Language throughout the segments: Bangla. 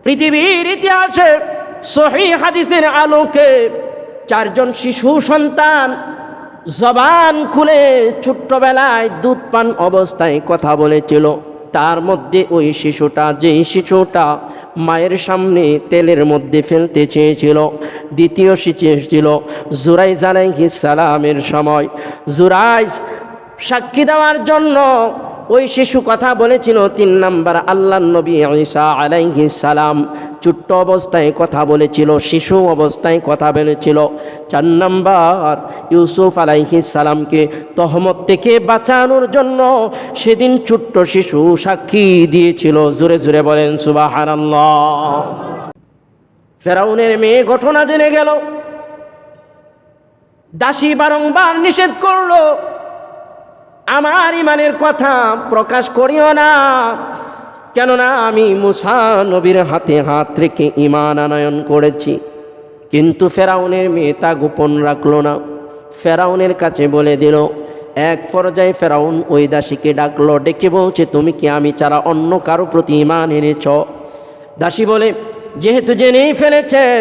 পৃথিবীর ইতিহাসে সহিহ হাদিসের আলোকে 4 জন শিশু সন্তান জবান খুলে ছোট্টবেলায় দুধ পান অবস্থায় কথা বলেছিল। তার মধ্যে ওই শিশুটা, যেই শিশুটা মায়ের সামনে তেলের মধ্যে ফেলতে চেয়েছিল, দ্বিতীয় শিশু ছিল জুরাইজ আলাইহিস সালামের সময়। জুরাইজ সাক্ষী দেওয়ার জন্য ওই শিশু কথা বলেছিল। 3 নাম্বার আল্লাহর নবী ঈসা আলাইহিস সালাম ছোট্ট অবস্থায় কথা বলেছিল, শিশু অবস্থায় কথা বলেছিল। 4 নাম্বার ইউসুফ আলাইহিস সালামকে তহমত থেকে বাঁচানোর জন্য সেদিন ছোট্ট শিশু সাক্ষী দিয়েছিল। জোরে জোরে বলেন সুবহানাল্লাহ। ফেরাউনের মেয়ে ঘটনা জেনে গেল। দাসী বারংবার নিষেধ করলো, আমার ইমানের কথা প্রকাশ করিও না, কেননা আমি মুসা নবীর হাতে হাত রেখে ঈমান আনয়ন করেছি। কিন্তু ফেরাউনের মেয়ে তা গোপন রাখলো না, ফেরাউনের কাছে বলে দিল। এক পর্যায়ে ফেরাউন ওই দাসীকে ডাকলো, ডেকে বলছে, তুমি কি আমি ছাড়া অন্য কারো প্রতি ঈমান এনেছ? দাসী বলে, যেহেতু জেনেই ফেলেছেন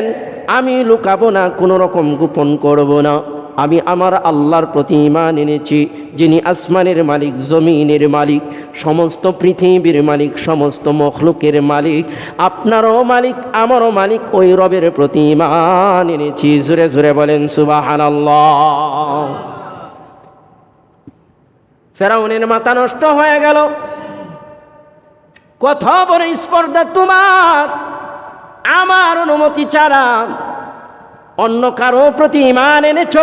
আমি লুকাবো না, কোনো রকম গোপন করব না। আমি আমার আল্লাহর প্রতি ঈমান এনেছি, যিনি আসমানের মালিক, জমিনের মালিক, সমস্ত পৃথিবীর মালিক, সমস্ত মখলুকের মালিক, আপনারও মালিক, আমারও মালিক, ওই রবের প্রতি ঈমান এনেছি। জোরে জোরে বলেন সুবহানাল্লাহ। ফেরাউনের মাথা নষ্ট হয়ে গেল। কত বড় স্পর্ধা তোমার! আমার অনুমতি ছাড়া অন্য কারো প্রতি ঈমান এনেছ,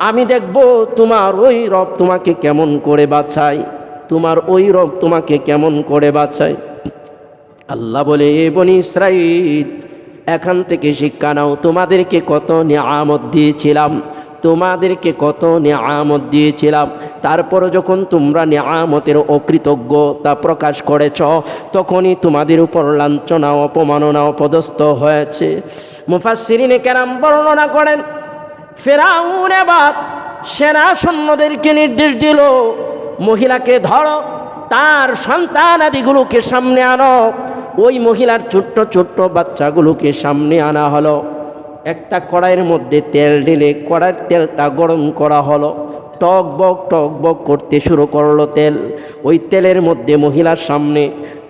আমি দেখব তোমার ওই রব তোমাকে কেমন করে বাঁচায়, তোমার ওই রব তোমাকে কেমন করে বাঁচায়। আল্লাহ বলে, এ বনি ইসরাঈল, এখান থেকে শিক্ষা নাও, তোমাদেরকে কত নিয়ামত দিয়েছিলাম, তোমাদেরকে কত নিয়ামত দিয়েছিলাম। তারপরে যখন তোমরা নিয়ামতের অকৃতজ্ঞতা প্রকাশ করেছ, তখনই তোমাদের উপর লাঞ্ছনা, অপমাননা, অপদস্থ হয়েছে। মুফাসসিরিনে কেরাম বর্ণনা করেন, ফেরাউন এবার সেনা সৈন্যদেরকে নির্দেশ দিল, মহিলাকে ধরো, তার সন্তানাদিগুলোকে সামনে আনো। ওই মহিলার ছোট্ট ছোট্ট বাচ্চাগুলোকে সামনে আনা হলো। একটা কড়াইয়ের মধ্যে তেল ঢেলে কড়াইয়ের তেলটা গরম করা হলো। টক বক করতে শুরু করলো তেল। ওই তেলের মধ্যে মহিলার সামনে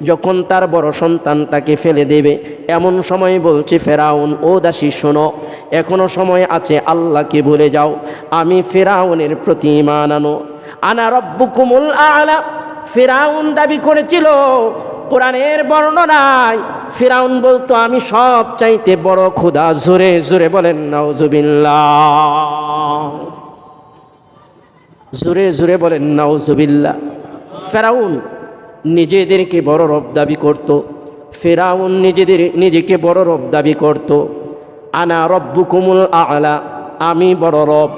যখন তার বড় সন্তানটাকে ফেলে দেবে, এমন সময় বলছে ফেরাউন, ও দাসী শোনো, এখনো সময় আছে, আল্লাহকে ভুলে যাও, আমি ফেরাউনের প্রতি ঈমান আনো। আনা রব্বুকুমুল আ'লা। ফেরাউন দাবি করেছিল, কোরআনের বর্ণনায় ফিরাউন বলতো, আমি সব চাইতে বড় খোদা। জোরে জোরে বলেন নাউজুবিল্লাহ, জোরে জোরে বলেন নাউজুবিল্লাহ। ফেরাউন নিজেদেরকে বড় রব দাবি করত, ফেরাউন নিজেকে বড় রব দাবি করত। আনা রব্বুকুমুল আ'লা, আমি বড় রব,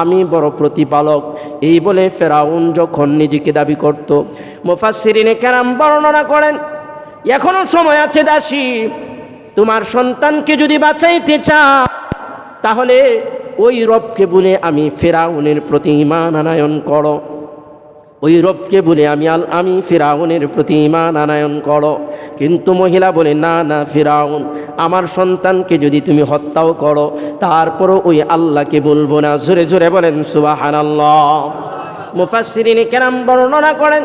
আমি বড় প্রতিপালক, এই বলে ফেরাউন যখন নিজেকে দাবি করত। মুফাসসিরিনে কেরাম বর্ণনা করেন, এখনো সময় আছে দাসী, তোমার সন্তানকে যদি বাঁচাইতে চাও, তাহলে ওই রবকে বলে আমি ফেরাউনের প্রতি ঈমান আনয়ন করো, ওই রবকে বলে আমি ফিরাউনের প্রতি ঈমান আনয়ন করো। কিন্তু মহিলা বলে, না না ফিরাউন, আমার সন্তানকে যদি তুমি হত্যাও করো, তারপরও ওই আল্লাহকে বলবো না। জোরে জোরে বলেন সুবহানাল্লাহ। মুফাসসিরিনে কেরাম বর্ণনা করেন,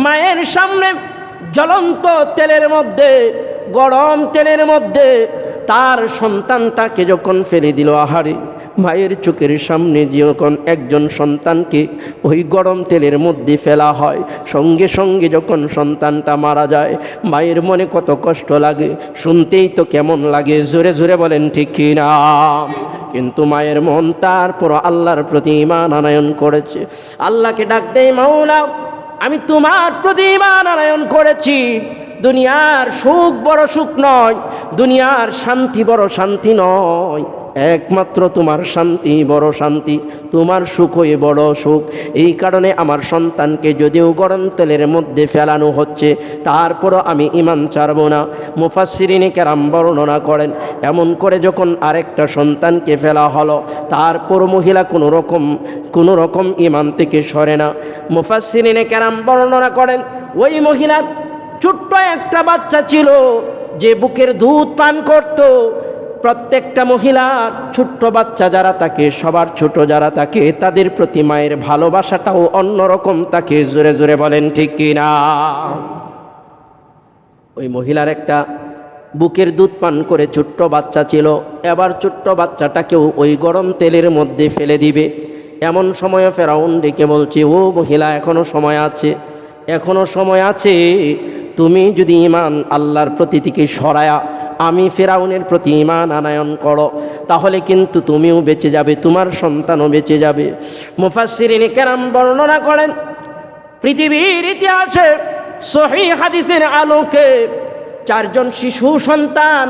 মায়ের সামনে জ্বলন্ত তেলের মধ্যে, গরম তেলের মধ্যে তার সন্তানটাকে যখন ফেলে দিল, আহারে, মায়ের চোখের সামনে যখন একজন সন্তানকে ওই গরম তেলের মধ্যে ফেলা হয়, সঙ্গে সঙ্গে যখন সন্তানটা মারা যায়, মায়ের মনে কত কষ্ট লাগে, শুনতেই তো কেমন লাগে। জোরে জোরে বলেন ঠিক কি না? কিন্তু মায়ের মন তারপর আল্লাহর প্রতি ঈমান আনয়ন করেছে। আল্লাহকে ডাক দেয়, মাওলা, আমি তোমার প্রতি ঈমান আনয়ন করেছি। দুনিয়ার সুখ বড় সুখ নয়, দুনিয়ার শান্তি বড় শান্তি নয়, একমাত্র তোমার শান্তি বড় শান্তি, তোমার সুখই বড় সুখ। এই কারণে আমার সন্তানকে যদিও গরম তেলের মধ্যে ফেলানো হচ্ছে, তারপরও আমি ঈমান ছাড়ব না। মুফাসসিরিনে কেরাম বর্ণনা করেন, এমন করে যখন আরেকটা সন্তানকে ফেলা হলো, তারপর মহিলা কোনো রকম ঈমান থেকে সরে না। মুফাসসিরিনে কেরাম বর্ণনা করেন, ওই মহিলা ছোট্ট একটা বাচ্চা ছিল, যে বুকের দুধ পান করত, প্রত্যেকটা মহিলা ছোট্ট বাচ্চা যারা থাকে, সবার ছোট যারা থাকে, তাদের প্রতি মায়ের ভালোবাসাটাও অন্যরকম থাকে। জোরে জোরে বলেন ঠিক কিনা? ওই মহিলার একটা বুকের দুধ পান করে ছোট্ট বাচ্চা ছিল। এবার ছোট্ট বাচ্চাটাকেও ওই গরম তেলের মধ্যে ফেলে দিবে। এমন সময় ফেরাউন ডেকে বলছে, ও মহিলা, এখনো সময় আছে, এখনো সময় আছে। তুমি যদি ঈমান আল্লাহর প্রতি থেকে সরায়া আমি ফেরাউনের প্রতি ঈমান আনায়ন করো, তাহলে কিন্তু তুমিও বেঁচে যাবে, তোমার সন্তানও বেঁচে যাবে। মুফাসসিরিনে কেরাম বর্ণনা করেন, পৃথিবীর ইতিহাসে সহিহ হাদিসের আলোকে 4 জন শিশু সন্তান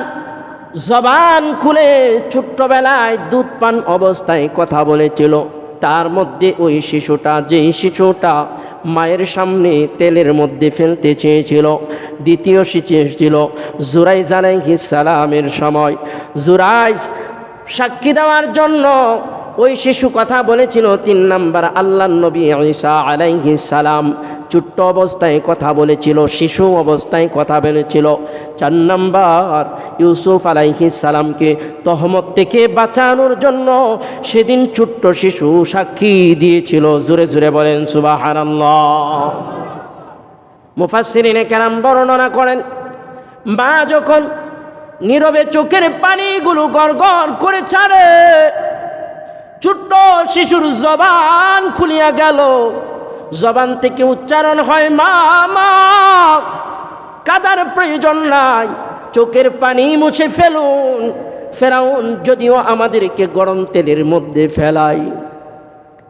জবান খুলে ছোট্টবেলায় দুধ পান অবস্থায় কথা বলেছিল। তার মধ্যে ওই শিশুটা, যেই শিশুটা মায়ের সামনে তেলের মধ্যে ফেলতে চেয়েছিল, দ্বিতীয় শিশু ছিল জুরাইজ আলাইহিস সালামের সময়। জুরাইজ সাক্ষী দেওয়ার জন্য ওই শিশু কথা বলেছিল। 3 নাম্বার আল্লাহর নবী ঈসা আলাইহিস সালাম ছোট্ট অবস্থায় কথা বলেছিল, শিশু অবস্থায় কথা বলেছিল। 4 নাম্বার ইউসুফ আলাইহিস সালামকে তহমত থেকে বাঁচানোর জন্য সেদিন ছোট্ট শিশু সাক্ষী দিয়েছিল। জোরে জোরে বলেন সুবহানাল্লাহ। মুফাসসিরিনে কেরাম বর্ণনা করেন, মা যখন নীরবে চোখের পানিগুলো গড়গড় করে ছাড়ে, ছোট্ট শিশুর জবান খুলিয়া গেল, জবান থেকে উচ্চারণ হয় মা মা। কাদার প্রয়োজন নাই, চোখের পানি মুছে ফেলুন। ফেরাউন যদিও আমাদেরকে গরম তেলের মধ্যে ফেলায়,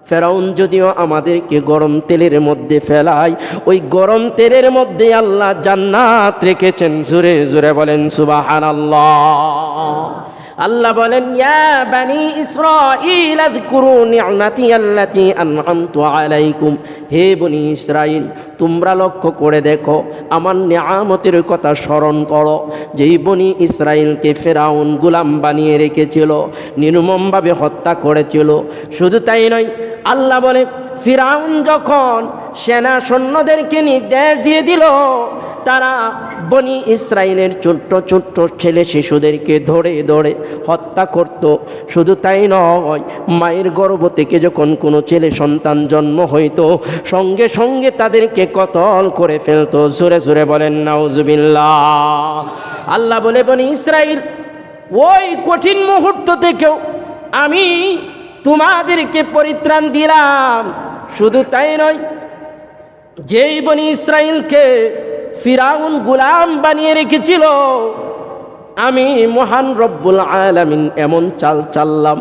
ফেরাউন যদিও আমাদেরকে গরম তেলের মধ্যে ফেলায়, ওই গরম তেলের মধ্যে আল্লাহ জান্নাত রেখেছেন। জোরে জোরে বলেন সুবহানাল্লাহ। আল্লাহ বলেন, ইয়া বানি ইসরাঈল আযকুরু নি'মাতি আল্লাতী আন'আমতু আলাইকুম। হে বনি ইসরাইল, তোমরা লক্ষ্য করে দেখো, আমার নিয়ামতের কথা স্মরণ করো। যেই বনি ইসরাইলকে ফেরাউন গোলাম বানিয়ে রেখেছিল, নির্মমভাবে হত্যা করেছিল। শুধু তাই নয়, আল্লাহ বলে ফিরাউন যখন সেনা সৈন্যদেরকে নির্দেশ দিয়ে দিল তারা বনি ইসরাইলের ছোট্ট ছোট্ট ছেলে শিশুদেরকে ধরে ধরে হত্যা করত। শুধু তাই নয়, মায়ের গর্ভ থেকে যখন কোনো ছেলে সন্তান জন্ম হইত, সঙ্গে সঙ্গে তাদেরকে কতল করে ফেলতো। জোরে জোরে বলেন নাউজুবিল্লাহ। আল্লাহ বলে, বনি ইসরাইল, ওই কঠিন মুহূর্ত থেকেও আমি তোমাদেরকে পরিত্রাণ দিলাম। শুধু তাই নয়, যেই বনি ইসরাইলকে ফিরাউন গোলাম বানিয়ে রেখেছিল, আমি মহান রব্বুল আলামিন এমন চাল চাললাম,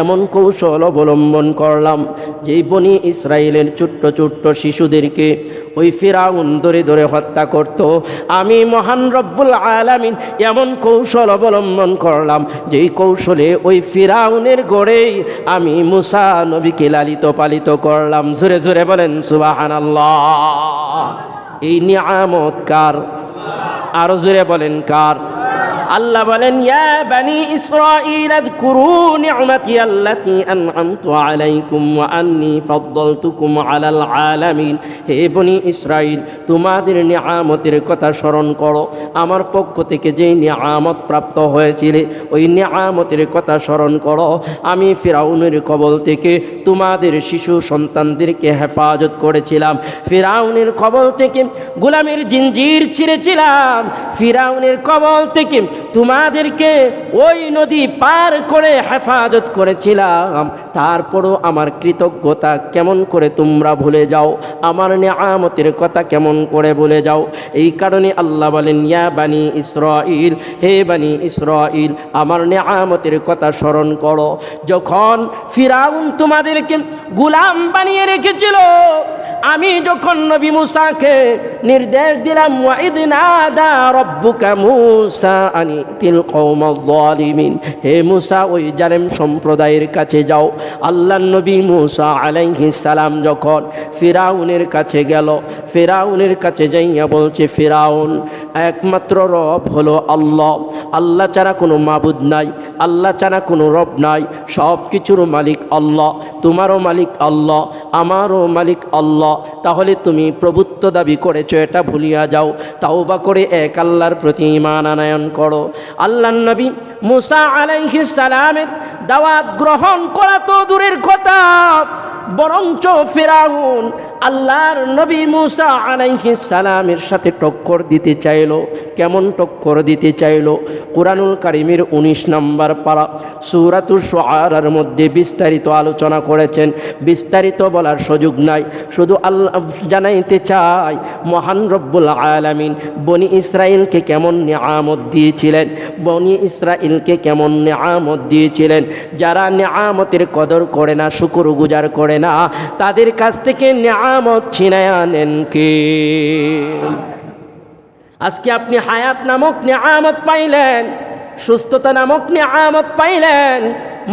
এমন কৌশল অবলম্বন করলাম, যেই বনি ইসরাইলের ছোট্ট ছোট্ট শিশুদেরকে ওই ফিরাউন ধরে ধরে হত্যা করত। আমি মহান রব্বুল আলামিন এমন কৌশল অবলম্বন করলাম, যেই কৌশলে ওই ফিরাউনের গড়েই আমি মুসা নবীকে লালিত পালিত করলাম। জোরে জোরে বলেন সুবহানাল্লাহ। এই নিয়ামত কার? আরো জোরে বলেন কার? আল্লাহ বলেন, ইয়া বানি ইসরাঈল আযকুরু নি'মাতি আল্লাতী আন'আমতু আলাইকুম ওয়া আন্নী ফাদ্দালতুকুম আলাল আলামিন। হে বনি ইসরাঈল, তোমাদের নিয়ামতের কথা স্মরণ করো। আমার পক্ষ থেকে যেই নিয়ামত প্রাপ্ত হয়েছিল, ওই নিয়ামতের কথা স্মরণ করো। আমি ফিরাউনের কবল থেকে তোমাদের শিশু সন্তানদেরকে হেফাজত করেছিলাম। ফিরাউনের কবল থেকে গোলামের জিঞ্জির ছিঁড়েছিলাম। ফিরাউনের কবল থেকে তোমাদেরকে ওই নদী পার করে হেফাজত করেছিলাম। তারপরও আমার কৃতজ্ঞতা কেমন করে তোমরা ভুলে যাও? আমার নিয়ামতের কথা কেমন করে ভুলে যাও? এই কারণে আল্লাহ বলেন, ইয়া বানি ইসরাঈল, হে বানি ইসরাঈল, আমার নিয়ামতের কথা স্মরণ করো। যখন ফিরাউন তোমাদেরকে গোলাম বানিয়ে রেখেছিল, আমি যখন নবী মুসাকে নির্দেশ দিলাম, ওয়াইদ নাদা রব্বুকা মুসা আনিতিল কওমাল যালিমিন, হে মুসা ওই জালেম সম্প্রদায়ের কাছে যাও। আল্লাহর নবী মুসা আলাইহিস সালাম যখন ফিরাউনের কাছে গেল, ফিরাউনের কাছে যাইয়া বলছে, ফিরাউন, একমাত্র রব হলো আল্লাহ, আল্লাহ ছাড়া কোনো মাবুদ নাই, আল্লাহ ছাড়া কোনো রব নাই, সব কিছুর মালিক আল্লাহ, তোমারও মালিক আল্লাহ, আমারও মালিক আল্লাহ। তাহলে তুমি প্রভুত্ব মনুষ্যত্ব দাবি করেছো এটা ভুলিয়া যাও, তাওবা করে এক আল্লাহর প্রতি ঈমান আনয়ন করো। আল্লাহর নবী মুসা আলাইহিস সালামের দাওয়াত গ্রহণ করা তো দূরের কথা, বরঞ্চ ফিরাউন আল্লাহর নবী মুসা আলাইহিস সালামের সাথে টক্কর দিতে চাইল। কেমন টক্কর দিতে চাইল? কুরআনুল কারীমের 19 নম্বর পারা সূরাতুশ শুআরার মধ্যে বিস্তারিত আলোচনা করেছেন। বিস্তারিত বলার সুযোগ নাই, শুধু আল্লাহ জানাইতে চাই মহান রব্বুল আলামিন বনি ইসরাইলকে কেমন নিয়ামত দিয়েছিলেন, বনি ইসরাইলকে কেমন নিয়ামত দিয়েছিলেন। যারা নিয়ামতের কদর করে না, শুকরগুজার করে না, তাদের কাছ থেকে নিয়ামত ছিনায়া নেন কে? আজকে আপনি হায়াত নামক নিয়ামত পাইলেন, সুস্থতা নামক নিয়ামত পাইলেন,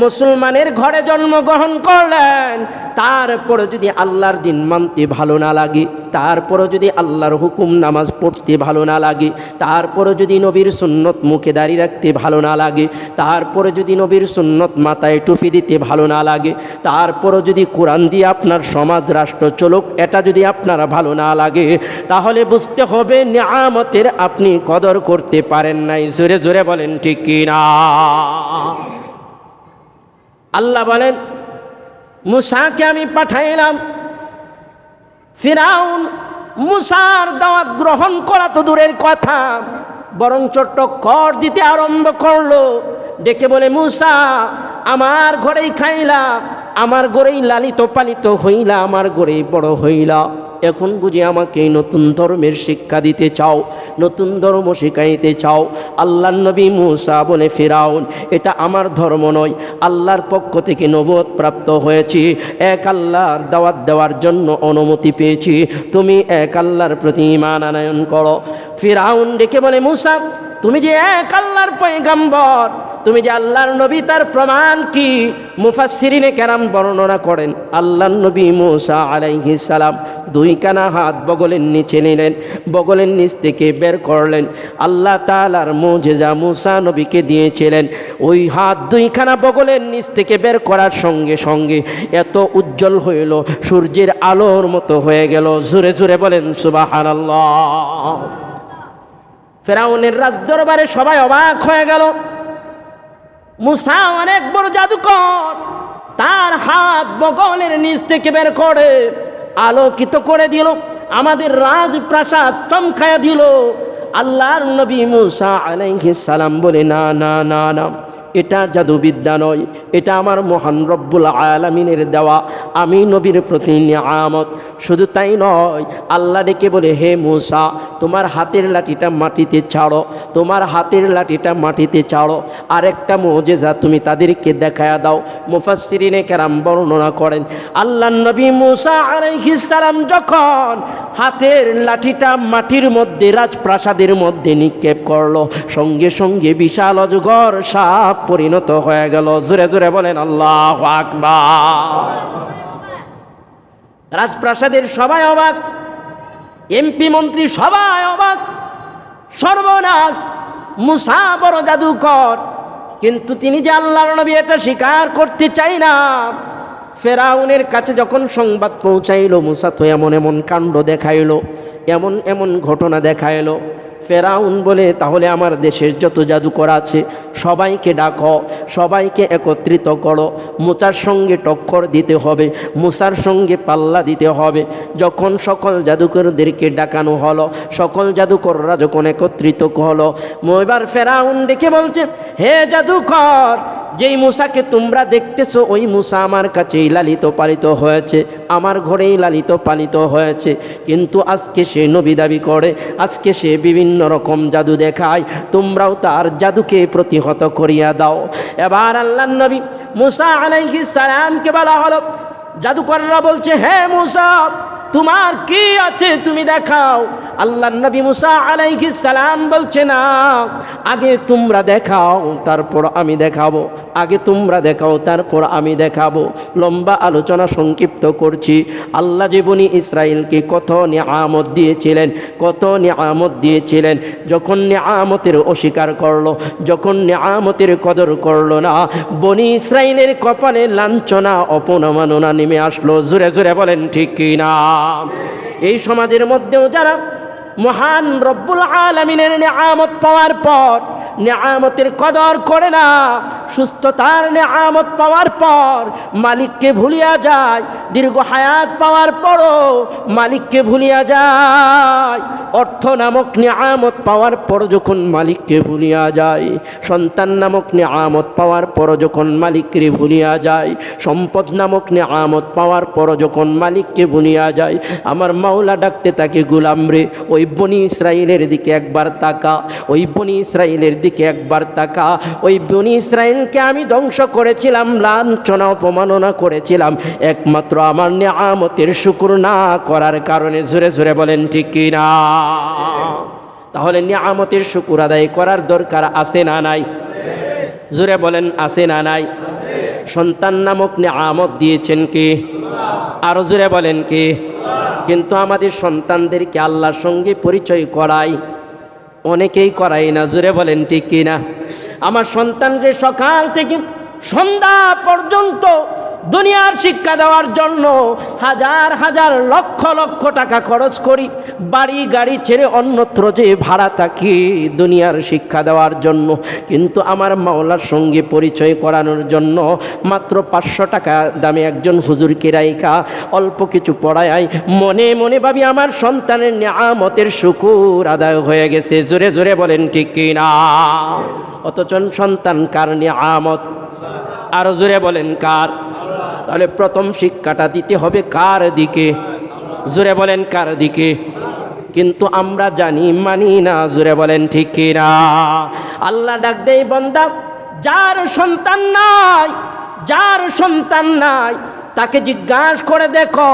মুসলমানের ঘরে জন্মগ্রহণ করলেন, তারপরে যদি আল্লাহর দিন মানতে ভালো না লাগে, তারপরে যদি আল্লাহর হুকুম নামাজ পড়তে ভালো না লাগে, তারপরে যদি নবীর সুন্নত মুখে দাঁড়িয়ে রাখতে ভালো না লাগে, তারপরে যদি নবীর সুন্নত মাথায় টুপি দিতে ভালো না লাগে, তারপরে যদি কোরআন দিয়ে আপনার সমাজ রাষ্ট্র চলুক এটা যদি আপনার ভালো না লাগে, তাহলে বুঝতে হবে নিয়ামতের আপনি কদর করতে পারেন নাই। জোরে জোরে বলেন ঠিক কিনা? আল্লাহ বলেন মুসাকে আমি পাঠাইলাম, ফিরাউন মুসার দাওয়াত গ্রহণ করা তো দূরের কথা, বরং টক্কর দিতে আরম্ভ করলো। ডেকে বলে মুসা আমার ঘরেই খাইলা, আমার ঘরেই লালিত পালিত হইলা, আমার ঘরেই বড় হইলা, এখন বুঝি আমাকে নতুন ধর্মের শিক্ষা দিতে চাও, নতুন ধর্ম শিখাইতে চাও? আল্লাহর নবী মুসা বলে ফিরাউন এটা আমার ধর্ম নয়, আল্লাহর পক্ষ থেকে নবুয়ত প্রাপ্ত হয়েছি, এক আল্লাহর দাওয়াত দেওয়ার জন্য অনুমতি পেয়েছি, তুমি এক আল্লাহর প্রতি ঈমান আনয়ন করো। ফিরাউন ডেকে বলে মুসা তুমি যে এক আল্লাহর পয়গম্বর, তুমি যে আল্লাহর নবী, তার প্রমাণ কি? মুফাসসিরিনে কেরাম বর্ণনা করেন আল্লাহর নবী মুসা আলাইহিস সালাম দুইখানা হাত বগলের নিচে নিলেন, বগলের নিচ থেকে বের করলেন। আল্লাহ তাআলার মুজিজা মুসা নবীকে দিয়েছিলেন। ওই হাত দুইখানা বগলের নিচ থেকে বের করার সঙ্গে সঙ্গে এত উজ্জ্বল হইল, সূর্যের আলোর মতো হয়ে গেল। জোরে জোরে বলেন সুবহানাল্লাহ। ফেরাউনের রাজদরবারে সবাই অবাক হয়ে গেল। মুসা অনেক বড় জাদুকর, তার হাত বগলের নিচ থেকে বের করে আলোকিত করে দিল, আমাদের রাজপ্রাসাদ চমকায়া দিল। আল্লাহর নবী মুসা আলাইহিস সালাম বলে না না না না, এটা জাদুবিদ্যা নয়, এটা আমার মহান রব্বুল আলামিনের দেওয়া আমি নবীর প্রতি নিয়ামত। শুধু তাই নয়, আল্লাহ ডেকে বলে হে মুসা তোমার হাতের লাঠিটা মাটিতে ছাড়ো, তোমার হাতের লাঠিটা মাটিতে ছাড়ো, আরেকটা মুজিজা তুমি তাদেরকে দেখায়া দাও। মুফাসসিরিনে কেরাম বর্ণনা করেন আল্লাহর নবী মুসা আলাইহিস সালাম যখন হাতের লাঠিটা মাটির মধ্যে রাজপ্রাসাদের মধ্যে নিক্ষেপ করলো, সঙ্গে সঙ্গে বিশাল অজগর সাপ পরিণত হয়ে গেল। জোরে জোরে বলেন আল্লাহু আকবার। রাজপ্রাসাদের সবাই অবাক, এমপি মন্ত্রী সবাই অবাক, সর্বনাশ, মুসা বড় জাদুকর, কিন্তু তিনি যে আল্লাহর নবী এটা স্বীকার করতে চাই না। ফেরাউনের কাছে যখন সংবাদ পৌঁছাইল মুসা তো এমন এমন কাণ্ড দেখাইল, এমন এমন ঘটনা দেখাইল। ফেরাউন বলে তাহলে আমার দেশের যত জাদুকর আছে সবাইকে ডাকো, সবাইকে একত্রিত করো, মুসার সঙ্গে টক্কর দিতে হবে, মুসার সঙ্গে পাল্লা দিতে হবে। যখন সকল জাদুকরদেরকে ডাকানো হলো, সকল জাদুকররা যখন একত্রিত হলো, এবার ফেরাউন ডেকে বলছে হে জাদুকর, যেই মুসাকে তোমরা দেখতেছো ওই মুসা আমার কাছেই লালিত পালিত হয়েছে, আমার ঘরেই লালিত পালিত হয়েছে, কিন্তু আজকে সে নবী দাবি করে, আজকে সে বিভিন্ন রকম জাদু দেখায়, তোমরাও তার জাদুকে প্রতিহত করিয়া দাও। এবার আল্লাহর নবী মুসা আলাইহিস সালামকে বলা হলো, জাদুকররা বলছে হে মুসা তোমার কি আছে তুমি দেখাও। আল্লাহর নবী মুসা আলাইহিস সালাম বলছে না, আগে তোমরা দেখাও তারপর আমি দেখাবো, আগে তোমরা দেখাও তারপর আমি দেখাবো। লম্বা আলোচনা সংক্ষিপ্ত করছি। আল্লাহ যে বনি ইসরাইলকে কত নিয়ামত দিয়েছিলেন, কত নিয়ামত দিয়েছিলেন, যখন নিয়ামতের অস্বীকার করলো, যখন নিয়ামতের কদর করলো না, বনি ইসরাইলের কপালে লাঞ্ছনা অপমাননা নেমে আসলো। জোরে জোরে বলেন ঠিক কিনা? এই সমাজের মধ্যেও যারা মহান রব্বুল আলামিনের নিয়ামত পাওয়ার পর নিয়ামতের কদর করে না, সুস্থতার নিয়ামত পাওয়ার পর মালিককে ভুলিয়া যায়, দীর্ঘ হায়াত পাওয়ার পরও মালিককে ভুলিয়া যায়, অর্থ নামক নিয়ামত পাওয়ার পর যখন মালিককে ভুলিয়া যায়, সন্তান নামক নিয়ামত পাওয়ার পর যখন মালিককে ভুলিয়া যায়, সম্পদ নামক নিয়ামত পাওয়ার পর যখন মালিককে ভুলিয়া যায়, আমার মাওলা ডাকতে তাকে গোলাম রে, ওই বনি ইসরাইলের দিকে একবার তাকা, ওই বনি ইসরাইলের দিকে একবার তাকা। ওই বনি ইসরাইলকে আমি ধ্বংস করেছিলাম, লাঞ্ছনা অপমাননা করেছিলাম একমাত্র আমার নিয়ামতের শুকর না করার কারণে। জোরে জোরে বলেন ঠিক কি না? তাহলে নিয়ামতের শুকর আদায় করার দরকার আছে না নাই? জোরে বলেন আছে না নাই? সন্তান নামক নিয়ামত দিয়েছেন কে? আরো জোরে বলেন কে? কিন্তু আমাদের সন্তানদেরকে আল্লাহর সঙ্গে পরিচয় করাই অনেকেই করাই না। জোরে বলেন ঠিক কি না? আমার সন্তানকে সকাল থেকে সন্ধ্যা পর্যন্ত দুনিয়ার শিক্ষা দেওয়ার জন্য হাজার হাজার লক্ষ লক্ষ টাকা খরচ করি, বাড়ি গাড়ি ছেড়ে অন্যত্র যে ভাড়া থাকি দুনিয়ার শিক্ষা দেওয়ার জন্য, কিন্তু আমার মাওলার সঙ্গে পরিচয় করানোর জন্য মাত্র 500 টাকা দামে একজন হুজুরকে রাইখা অল্প কিছু পড়ায় মনে মনে ভাবি আমার সন্তানের নিয়ামতের শুকুর আদায় হয়ে গেছে। জোরে জোরে বলেন ঠিক কি না? অথচ সন্তান কার নিয়ামত? আরো জোরে বলেন কার? তাহলে প্রথম শিক্ষাটা দিতে হবে কার দিকে? জোরে বলেন কার দিকে? কিন্তু আমরা জানি মানি না। জোরে বলেন ঠিক কি না? আল্লাহ ডাক দেই বান্দা, যার সন্তান নাই, যার সন্তান নাই তাকে জিজ্ঞাসা করে দেখো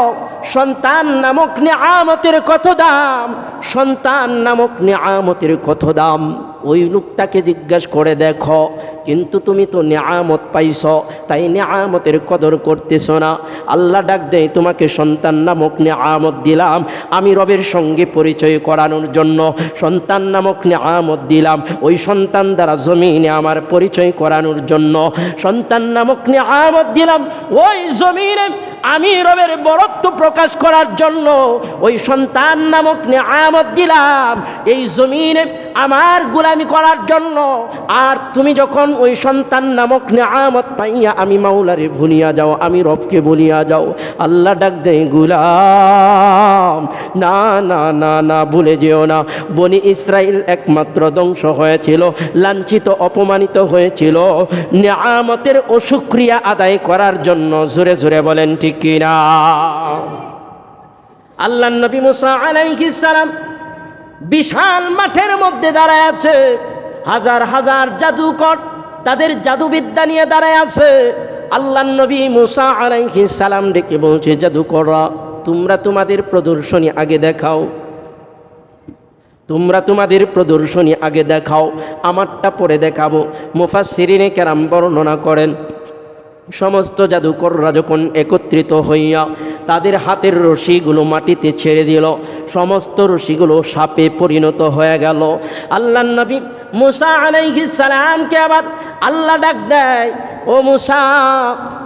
সন্তান নামক নিয়ামতের কত দাম, সন্তান নামক নিয়ামতের কত দাম। ওই লোকটাকে জিজ্ঞাসা করে দেখো। কিন্তু তুমি তো নিয়ামত পাইছ, তাই নিয়ামতের কদর করতেছ না। আল্লাহ ডাক দেয়, তোমাকে সন্তান নামক নিয়ামত দিলাম আমি রবের সঙ্গে পরিচয় করানোর জন্য, সন্তান নামক নিয়ামত দিলাম ওই সন্তান দ্বারা জমিনে আমার পরিচয় করানোর জন্য, সন্তান নামক নিয়ামত দিলাম ওই জমিনে আমি রবের বরত্ব প্রকাশ করার জন্য, ওই সন্তান নামক নিয়ামত দিলাম এই জমিনে আমার গোলামি করার জন্য। আর তুমি যখন ওই সন্তান নামক নিয়ামত পাইয়া আমি মাওলারে ভুলিয়া যাও, আমি রবকে ভুলিয়া যাও, আল্লাহ ডাক দেয় গোলাম না না না না, ভুলে যেও না। বনি ইসরাইল একমাত্র ধ্বংস হয়েছিল, লাঞ্ছিত অপমানিত হয়েছিল নিয়ামতের অশুকরিয়া আদায় করার জন্য। জোরে জোরে বলেন ঠিক কি না? আল্লাহর নবী মুসা আলাইহিস সালাম বিশাল মাঠের মধ্যে দাঁড়ায় আছে, হাজার হাজার জাদুকর তাদের জাদুবিদ্যা নিয়ে দাঁড়ায় আছে। আল্লাহর নবী মুসা আলাইহিস সালাম ডেকে বলছে, জাদুকররা তোমরা তোমাদের প্রদর্শনী আগে দেখাও, তোমরা তোমাদের প্রদর্শনী আগে দেখাও, আমারটা পরে দেখাবো। মুফাসসিরিনে কেরাম বর্ণনা করেন, সমস্ত জাদুকররা যখন একত্রিত হইয়া তাদের হাতের রশিগুলো মাটিতে ছেড়ে দিল, সমস্ত রশিগুলো সাপে পরিণত হয়ে গেল। আল্লাহর নবী মুসা আলাইহিস সালামকে আবার আল্লাহ ডাক দেয়, ও মুসা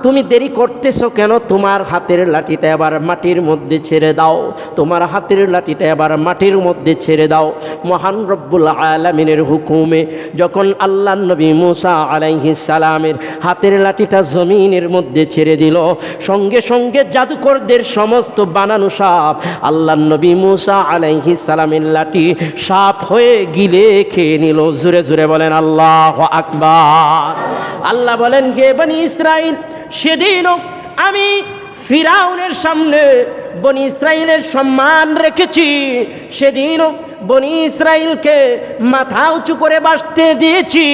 তুমি দেরি করতেছো কেন? তোমার হাতের লাঠিটা এবার মাটির মধ্যে ছেড়ে দাও, তোমার হাতের লাঠিটা এবার মাটির মধ্যে ছেড়ে দাও। মহান রব্বুল আলামিনের হুকুমে যখন আল্লাহর নবী মুসা আলাইহিস সালামের হাতের লাঠিটা জমিনের মধ্যে ছেড়ে দিল, সঙ্গে সঙ্গে জাদুকরদের সমস্ত বানানো সাপ আল্লাহর নবী মুসা আলাইহিস সালামের লাঠি সাপ হয়ে গিলে খেয়ে নিল। জোরে জোরে বলেন আল্লাহু আকবার। আল্লাহ বলেন, হে বনি ইসরাইল, সেদিনও আমি ফিরাউনের সামনে বনি ইসরাইলের সম্মান রেখেছি, সেদিনও বনি ইসরাইলকে মাথা উঁচু করে বাসতে দিয়েছি,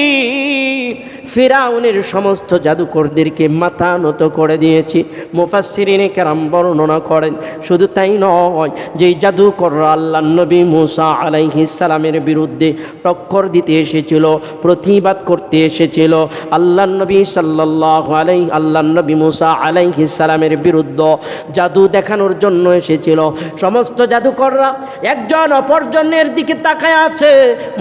ফিরাউনের সমস্ত জাদুকরদেরকে মাথা নত করে দিয়েছি। মুফাসসিরিনে কেরাম বর্ণনা করেন, শুধু তাই নয়, যেই জাদুকররা আল্লাহর নবী মুসা আলাইহিস সালামের বিরুদ্ধে টক্কর দিতে এসেছিল, প্রতিবাদ করতে এসেছিল, আল্লাহর নবী সাল্লাল্লাহু আলাইহি আল্লাহর নবী মুসা আলাইহিস সালামের বিরুদ্ধে জাদু দেখানোর জন্য এসেছিল, সমস্ত জাদুকররা একজন অপরজনের ফেরাউনের দিকে তাকায় আছে।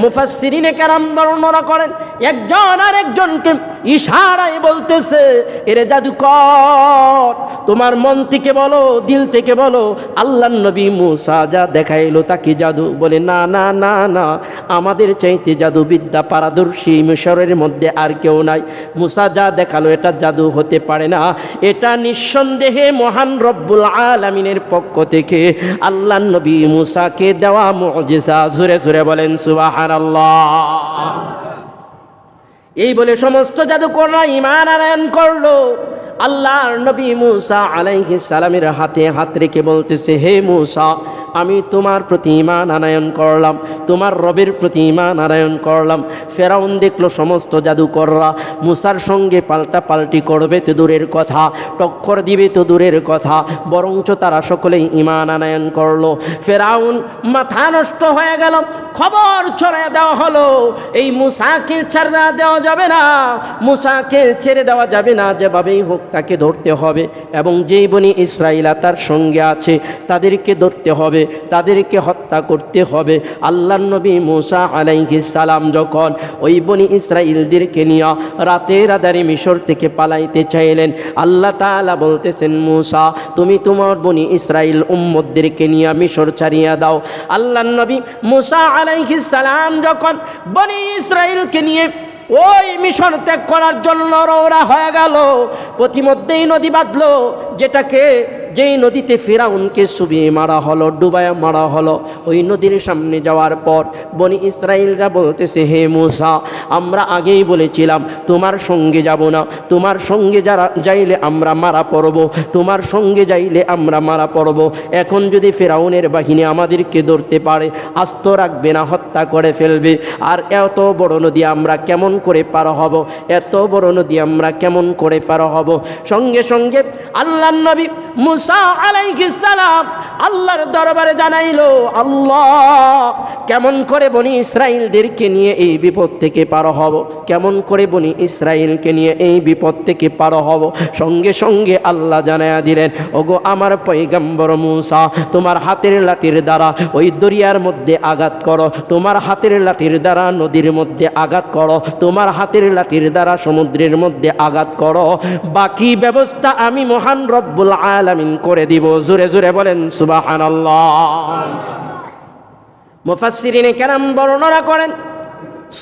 মুফাসসিরিনে কেরাম বর্ণনা করেন একজন আর একজনকে ইশারায় বলতেছে, এরে জাদুকর, তোমার মন থেকে বলো, দিল থেকে বলো, আল্লাহর নবী মুসা যা দেখাইলো তা কি জাদু? বলে না না না না, আমাদের চাইতে জাদুবিদ্যা পারদর্শী মিশরের মধ্যে আর কেউ নাই। মুসা যা দেখালো এটা জাদু হতে পারে না, এটা নিঃসন্দেহে মহান রব্বুল আলামিনের পক্ষ থেকে আল্লাহর নবী মুসাকে দেওয়া মুজিজা। জোরে জোরে বলেন সুবহানাল্লাহ। এই বলে সমস্ত জাদুকররা ঈমান আনয়ন করলো। আল্লাহর নবী মুসা আলাইহিস সালামের হাতে হাত রেখে বলতেছে, হে মুসা, আমি তোমার প্রতি ঈমান আনয়ন করলাম, তোমার রবের প্রতি ঈমান আনয়ন করলাম। ফেরাউন দেখলো সমস্ত জাদুকররা মুসার সঙ্গে পাল্টাপাল্টি করবে তো দূরের কথা, টক্কর দিবে তো দূরের কথা, বরঞ্চ তারা সকলেই ঈমান আনয়ন করলো। ফেরাউন মাথা নষ্ট হয়ে গেল। খবর ছড়িয়ে দেওয়া হলো, এই মুসাকে ছেড়ে দেওয়া যাবে না, মুসাকে ছেড়ে দেওয়া যাবে না, যেভাবেই হোক তাকে ধরতে হবে, এবং যেই বনি ইসরাইলা তার সঙ্গে আছে তাদেরকে ধরতে হবে, তাদেরকে হত্যা করতে হবে। আল্লাহর নবী মুসা আলাইহিস সালাম যখন ওই বনি ইসরাইলদেরকে নিয়ে রাতের আধারে মিশর থেকে পালাইতে চাইলেন, আল্লাহ তাআলা বলতেছেন, মুসা তুমি তোমার বনি ইসরাইল উম্মতদেরকে নিয়ে মিশর ছাড়িয়ে দাও। আল্লাহর নবী মুসা আলাইহিস সালাম যখন বনি ইসরাইলকে নিয়ে ওই মিশর ত্যাগ করার জন্য রওনা হয়ে গেল, প্রতিমধ্যেই নদী বাঁধলো, যেই নদীতে ফিরাউনকে চুবিয়ে মারা হলো, ডুবায়া মারা হলো। ওই নদীর সামনে যাওয়ার পর বনি ইসরাইলরা বলতেছে, হে মুসা, আমরা আগেই বলেছিলাম তোমার সঙ্গে যাব না, তোমার সঙ্গে যাইলে আমরা মারা পড়ব, তোমার সঙ্গে যাইলে আমরা মারা পড়ব। এখন যদি ফিরাউনের বাহিনী আমাদেরকে ধরতে পারে, আস্ত রাখবে না, হত্যা করে ফেলবে। আর এত বড় নদী আমরা কেমন করে পার হব? এত বড় নদী আমরা কেমন করে পার হব? সঙ্গে সঙ্গে আল্লাহর নবী মুসা আলাইহিস সালাম আল্লাহর দরবারে জানাইলো, আল্লাহ, কেমন করে বনি ইসরাইলদেরকে নিয়ে এই বিপদ থেকে পার হব? কেমন করে বনি ইসরাইলকে নিয়ে এই বিপদ থেকে পার হব? সঙ্গে সঙ্গে আল্লাহ জানায়া দিলেন, ওগো আমার পয়গম্বর মুসা, তোমার হাতের লাঠির দ্বারা ওই দরিয়ার মধ্যে আঘাত করো, তোমার হাতের লাঠির দ্বারা নদীর মধ্যে আঘাত করো, তোমার হাতের লাঠির দ্বারা সমুদ্রের মধ্যে আঘাত করো, বাকি ব্যবস্থা আমি মহান রব্বুল আলামিন করে দিব। জোরে জোরে বলেন সুবহানাল্লাহ। মুফাসসিরিনে কেরাম বর্ণনা করেন,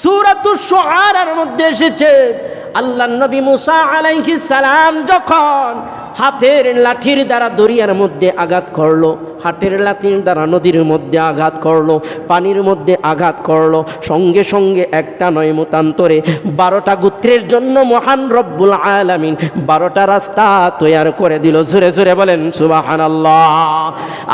সূরাতুশ শুআরার মধ্যে এসেছে, আল্লাহর নবী মুসা আলাইহিস সালাম যখন হাতের লাঠির দ্বারা দরিয়ার মধ্যে আঘাত করলো, হাতের লাঠির দ্বারা নদীর মধ্যে আঘাত করলো, পানির মধ্যে আঘাত করলো, সঙ্গে সঙ্গে একটা নয় মতান্তরে 12টা গোত্রের জন্য মহান রব্বুল আলামিন 12টা রাস্তা তৈয়ার করে দিল। জোরে জোরে বলেন সুবহানাল্লাহ।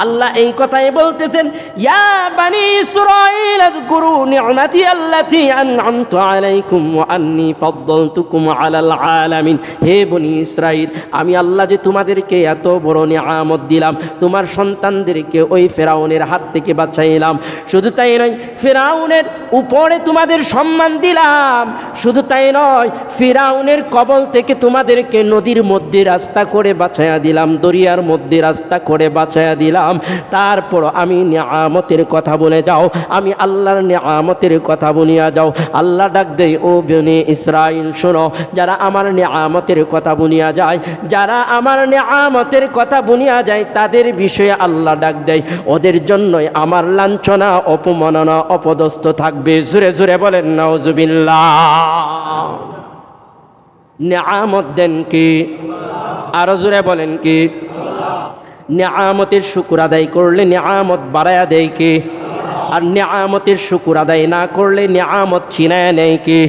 আল্লাহ এই কথাই বলতেছেন, ইয়া বানি ইসরাঈল আযকুরু নি'মাতি আল্লাতী আন'আমতু আলাইকুম ওয়া আন্নী ফাদ্দালতুকুম আলাল আলামিন। হে বনি ইসরাঈল, আমি আল্লাহ যে তোমাদেরকে এত বড় নিয়ামত দিলাম, তোমার সন্তানদেরকে ওই ফেরাউনের হাত থেকে বাঁচাইলাম। শুধু তাই নয়, ফেরাউনের উপরে তোমাদের সম্মান দিলাম। শুধু তাই নয়, ফেরাউনের কবল থেকে তোমাদেরকে নদীর মধ্যে রাস্তা করে বাঁচাইয়া দিলাম, দরিয়ার মধ্যে রাস্তা করে বাঁচাইয়া দিলাম। তারপর আমি নিয়ামতের কথা বলে যাও, আমি আল্লাহর নিয়ামতের কথা বলিয়া যাও। আল্লাহ ডাক দেয়, ও বনি ইসরাঈল শোনো, যারা আমার নিয়ামতের কথা বলিয়া যায়, যারা আমার নিয়ামতের কথা বুনিয়া যায়, তাদের বিষয়ে আল্লাহ ডাক দেয়, ওদের জন্যই আমার লাঞ্ছনা, অপমাননা, অপদস্থ থাকবে। জোরে জোরে বলেন নাউজুবিল্লাহ। নিয়ামত দেন কি? আরো জোরে বলেন কি? নিয়ামতের শুকর আদায় করলে নিয়ামত বাড়ায়া দেয় কি? আর নিয়ামতের শুকর আদায় না করলে নিয়ামত ছিনায় নেয় কি?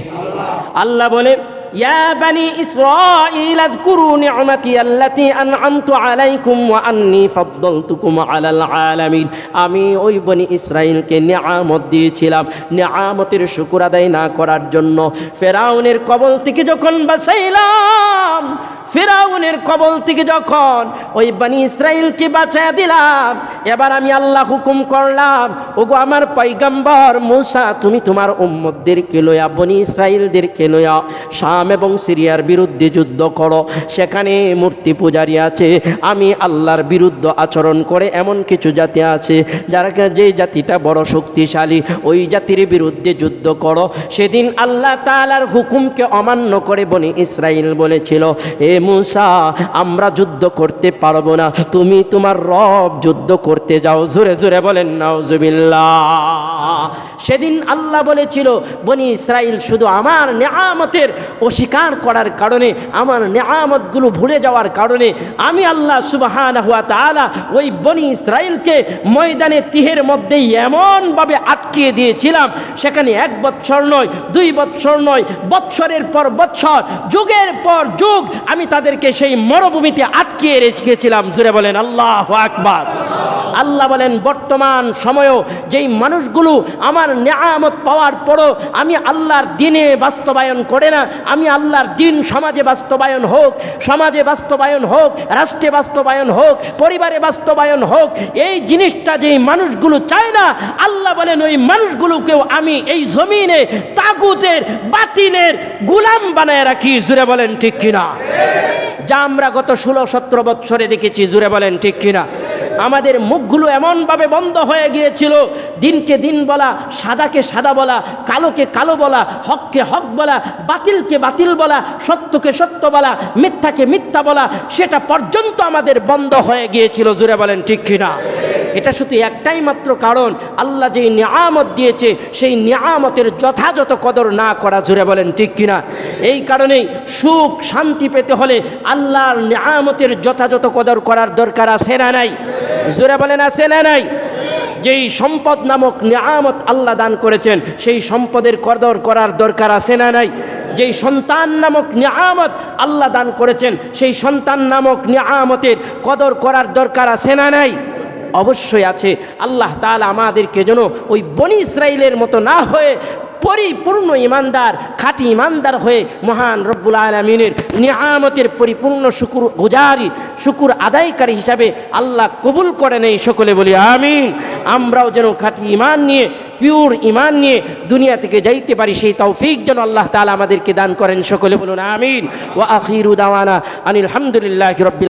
আল্লাহ বলে, ইয়া বানি ইসরাঈল আযকুরু নি'মাতি আল্লাতী আন'আমতু আলাইকুম ওয়া আন্নী ফাদ্দালতুকুম আলাল আলামিন। আমি ওই বনি ইসরাঈলকে নিয়ামত দিয়েছিলাম, নিয়ামতের শুকর আদায় না করার জন্য ফেরাউনের কবল থেকে যখন বাঁচাইলাম, ফেরাউনের কবল থেকে যখন ওই বনি ইসরাঈলকে বাঁচাইয়া দিলাম, এবার আমি আল্লাহ হুকুম করলাম, ওগো আমার পয়গম্বর মুসা, তুমি তোমার উম্মতদেরকে লইয়া, বনি ইসরাঈলদেরকে লইয়া শাম এবং সিরিয়ার বিরুদ্ধে যুদ্ধ করো, সেখানে মূর্তি পূজারী আছে, আমি আল্লাহর বিরুদ্ধ আচরণ করে এমন কিছু জাতি আছে যারা যে জাতিটা বড় শক্তিশালী, ওই জাতির বিরুদ্ধে যুদ্ধ করো। সেদিন আল্লাহ তাআলার হুকুমকে অমান্য করে বনি ইসরাইল বলেছিল, এ মূসা আমরা যুদ্ধ করতে পারবো না, তুমি তোমার রব যুদ্ধ করতে যাও। জোরে জোরে বলেন নাউজুবিল্লাহ। সেদিন আল্লাহ বলেছিল, বনি ইসরাইল শুধু আমার নেয়ামতের অস্বীকার করার কারণে, আমার নেয়ামতগুলো ভুলে যাওয়ার কারণে আমি আল্লাহ সুবহানাহু ওয়া তাআলা ওই বনি ইসরাইলকে ময়দানে তিহের মধ্যেই এমনভাবে আটকিয়ে দিয়েছিলাম, সেখানে 1 বৎসর নয়, 2 বৎসর নয়, বৎসরের পর বৎসর, যুগের পর যুগ আমি তাদেরকে সেই মরুভূমিতে আটকিয়ে রেখেছিলাম। জোরে বলেন আল্লাহু আকবার। আল্লাহ বলেন, বর্তমান সময়েও যেই মানুষগুলো আমার নেয়ামত পাওয়ার পরও আমি আল্লাহর দ্বীনে বাস্তবায়ন করে না, আমি আল্লাহর দ্বীন সমাজে বাস্তবায়ন হোক, সমাজে বাস্তবায়ন হোক, রাষ্ট্রে বাস্তবায়ন হোক, পরিবারে বাস্তবায়ন হোক, এই জিনিসটা যেই মানুষগুলো চায় না, আল্লাহ বলেন ওই মানুষগুলোকেও আমি এই জমিনে তাগুতের বাতিলের গোলাম বানায় রাখি। জুড়ে বলেন ঠিক কিনা? যা আমরা গত 16-17 বছরে দেখেছি। জুড়ে বলেন ঠিক কিনা? আমাদের মুখগুলো এমনভাবে বন্ধ হয়ে গিয়েছিল, দিনকে দিন বলা, সাদাকে সাদা বলা, কালোকে কালো বলা, হককে হক বলা, বাতিলকে বাতিল বলা, সত্যকে সত্য বলা, মিথ্যাকে মিথ্যা বলা, সেটা পর্যন্ত আমাদের বন্ধ হয়ে গিয়েছিল। জুড়ে বলেন ঠিক কিনা? এটা শুধু একটাই মাত্র কারণ, আল্লাহ যেই নিয়ামত দিয়েছে সেই নিয়ামতের যথাযথ কদর না করা। জুড়ে বলেন ঠিক কিনা? এই কারণেই সুখ শান্তি পেতে হলে আল্লাহর নিয়ামতের যথাযথ কদর করার দরকার আছে না নাই? জোরে বলেন আছে না নাই? যেই সম্পদ নামক নিয়ামত আল্লাহ দান করেছেন সেই সম্পদের কদর করার দরকার আছে না নাই? যেই সন্তান নামক নিয়ামত আল্লাহ দান করেছেন সেই সন্তান নামক নিয়ামতের কদর করার দরকার আছে না নাই? অবশ্যই আছে। আল্লাহ তাআলা আমাদেরকে যেন ওই বনি ইসরাইলের মতো না হয়ে পরিপূর্ণ ইমানদার, খাঁটি ইমানদার হয়ে মহান রব্বুল আলামিনের নিয়ামতের পরিপূর্ণ শুকুর আদায়কারী হিসাবে আল্লাহ কবুল করে নেই। সকলে বলি আমিন। আমরাও যেন খাঁটি ইমান নিয়ে, পিওর ইমান নিয়ে দুনিয়া থেকে যাইতে পারি, সেই তৌফিক যেন আল্লাহ তাআলা আমাদেরকে দান করেন। সকলে বলুন আমিন। ওয়া আখিরু দাওয়ানা আনিল হামদুলিল্লাহি রাব্বিল